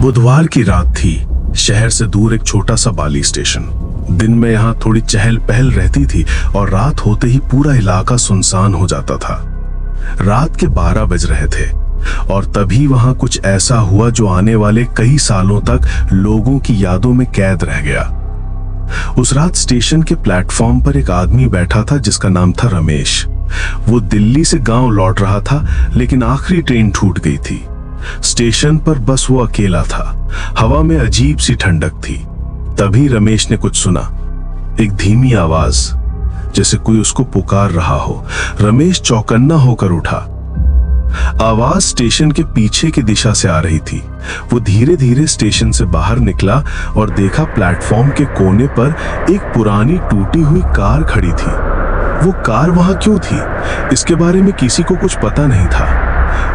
बुधवार की रात थी। शहर से दूर एक छोटा सा बाली स्टेशन। दिन में यहाँ थोड़ी चहल पहल रहती थी और रात होते ही पूरा इलाका सुनसान हो जाता था। रात के 12 बज रहे थे और तभी वहां कुछ ऐसा हुआ जो आने वाले कई सालों तक लोगों की यादों में कैद रह गया। उस रात स्टेशन के प्लेटफॉर्म पर एक आदमी बैठा था जिसका नाम था रमेश। वो दिल्ली से गांव लौट रहा था, लेकिन आखिरी ट्रेन छूट गई थी। स्टेशन पर बस वो अकेला था। हवा में अजीब सी ठंडक थी। तभी रमेश ने कुछ सुना, एक धीमी आवाज, जैसे कोई उसको पुकार रहा हो। रमेश चौकन्ना होकर उठा। आवाज स्टेशन के पीछे की दिशा से आ रही थी। वो धीरे धीरे स्टेशन से बाहर निकला और देखा प्लेटफॉर्म के कोने पर एक पुरानी टूटी हुई कार खड़ी थी। वो कार वहां क्यों थी, इसके बारे में किसी को कुछ पता नहीं था।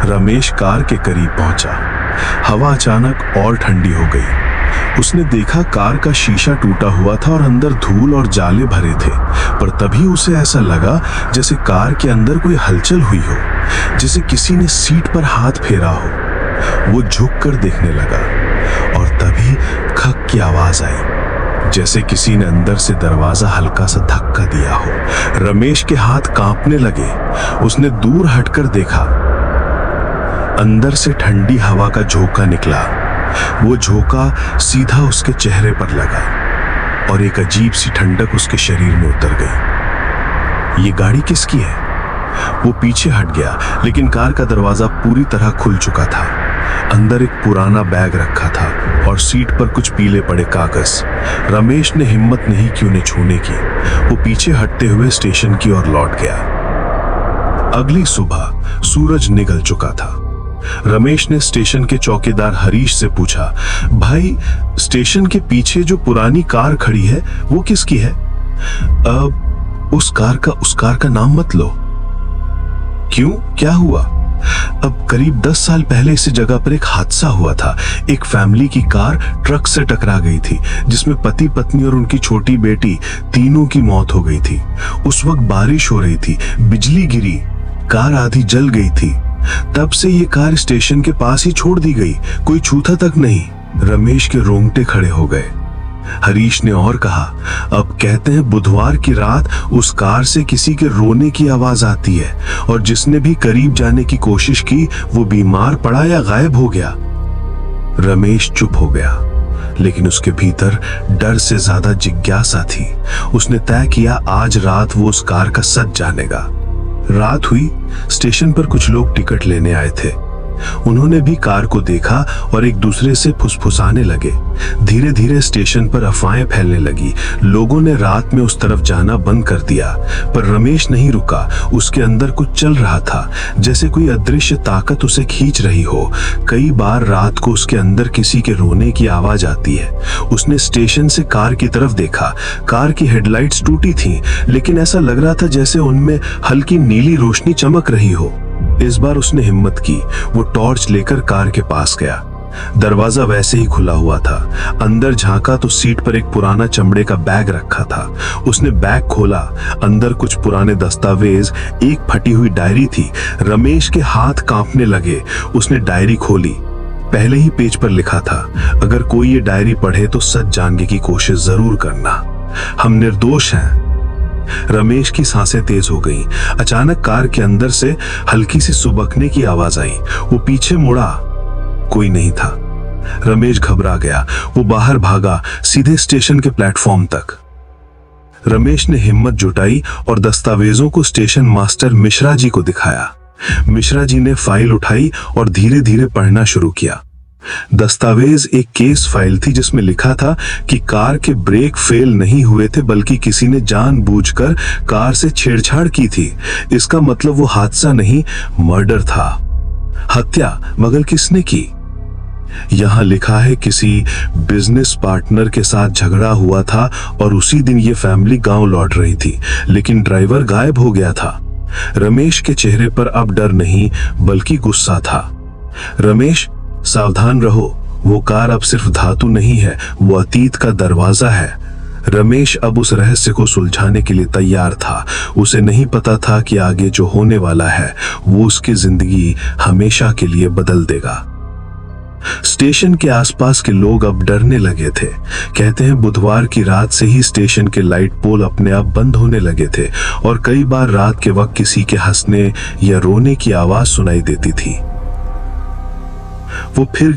रमेश कार के करीब पहुंचा। हवा अचानक और ठंडी हो गई। उसने देखा कार का शीशा टूटा हुआ था और अंदर धूल और जाले भरे थे। पर तभी उसे ऐसा लगा जैसे कार के अंदर कोई हलचल हुई हो, जैसे किसी ने सीट पर हाथ फेरा हो। वो झुककर देखने लगा और तभी खक की आवाज आई, जैसे किसी ने अंदर से दरवाजा हल्का सा धक्का दिया हो। रमेश के हाथ कांपने लगे। उसने दूर हटकर देखा। अंदर से ठंडी हवा का झोंका निकला। वो झोंका सीधा उसके चेहरे पर लगा और एक अजीब सी ठंडक उसके शरीर में उतर गई। ये गाड़ी किसकी है? वो पीछे हट गया, लेकिन कार का दरवाजा पूरी तरह खुल चुका था। अंदर एक पुराना बैग रखा था और सीट पर कुछ पीले पड़े कागज। रमेश ने हिम्मत नहीं की उन्हें छूने की। वो पीछे हटते हुए स्टेशन की ओर लौट गया। अगली सुबह सूरज निकल चुका था। रमेश ने स्टेशन के चौकीदार हरीश से पूछा, भाई, स्टेशन के पीछे जो पुरानी कार खड़ी है वो किसकी है? उस कार का नाम मत लो। क्यों, क्या हुआ? अब करीब 10 साल पहले इस जगह पर एक हादसा हुआ था। एक फैमिली की कार ट्रक से टकरा गई थी, जिसमें पति पत्नी और उनकी छोटी बेटी तीनों की मौत हो गई थी। उस वक्त बारिश हो रही थी, बिजली गिरी, कार आधी जल गई थी। तब से ये कार स्टेशन के पास ही छोड़ दी गई, कोई छूता तक नहीं। रमेश के रोंगटे खड़े हो गए। हरीश ने और कहा, अब कहते हैं बुधवार की रात उस कार से किसी के रोने की आवाज आती है और जिसने भी करीब जाने की कोशिश की वो बीमार पड़ा या गायब हो गया। रमेश चुप हो गया, लेकिन उसके भीतर डर से ज्यादा जिज्ञासा थी। उसने तय किया आज रात वो उस कार का सच जानेगा। रात हुई। स्टेशन पर कुछ लोग टिकट लेने आए थे। उन्होंने भी कार को देखा और एक दूसरे से फुसफुसाने लगे। धीरे धीरे स्टेशन पर अफवाहें फैलने लगी। लोगों ने रात में उस तरफ जाना बंद कर दिया, पर रमेश नहीं रुका। उसके अंदर कुछ चल रहा था, जैसे कोई अदृश्य ताकत उसे खींच रही हो। कई बार रात को उसके अंदर किसी के रोने की आवाज आती है। उसने स्टेशन से कार की तरफ देखा। कार की हेडलाइट्स टूटी थी, लेकिन ऐसा लग रहा था जैसे उनमें हल्की नीली रोशनी चमक रही हो। इस बार उसने हिम्मत की। वो टॉर्च लेकर कार के पास गया। दरवाजा वैसे ही खुला हुआ था। अंदर झांका तो सीट पर एक पुराना चमड़े का बैग रखा था। उसने बैग खोला। अंदर कुछ पुराने दस्तावेज, एक फटी हुई डायरी थी। रमेश के हाथ कांपने लगे। उसने डायरी खोली। पहले ही पेज पर लिखा था, अगर कोई ये डायरी पढ़े तो सच जानने की कोशिश जरूर करना, हम निर्दोष हैं। रमेश की सांसें तेज हो गईं। अचानक कार के अंदर से हल्की सी सुबकने की आवाज आई। वो पीछे मुड़ा, कोई नहीं था। रमेश घबरा गया। वो बाहर भागा, सीधे स्टेशन के प्लेटफॉर्म तक। रमेश ने हिम्मत जुटाई और दस्तावेजों को स्टेशन मास्टर मिश्रा जी को दिखाया। मिश्रा जी ने फाइल उठाई और धीरे धीरे पढ़ना शुरू किया। दस्तावेज एक केस फाइल थी जिसमें लिखा था कि कार के ब्रेक फेल नहीं हुए थे, बल्कि किसी ने जानबूझकर कार से छेड़छाड़ की थी। इसका मतलब वो हादसा नहीं, मर्डर था। हत्या मगर किसने की? यहां लिखा है किसी बिजनेस पार्टनर के साथ झगड़ा हुआ था और उसी दिन ये फैमिली गांव लौट रही थी, लेकिन ड्राइवर गायब हो गया था। रमेश के चेहरे पर अब डर नहीं बल्कि गुस्सा था। रमेश, सावधान रहो, वो कार अब सिर्फ धातु नहीं है, वो अतीत का दरवाजा है। रमेश अब उस रहस्य को सुलझाने के लिए तैयार था। उसे नहीं पता था कि आगे जो होने वाला है वो उसकी जिंदगी हमेशा के लिए बदल देगा। स्टेशन के आसपास के लोग अब डरने लगे थे। कहते हैं बुधवार की रात से ही स्टेशन के लाइट पोल अपने आप बंद होने लगे थे और कई बार रात के वक्त किसी के हंसने या रोने की आवाज सुनाई देती थी। वो फिर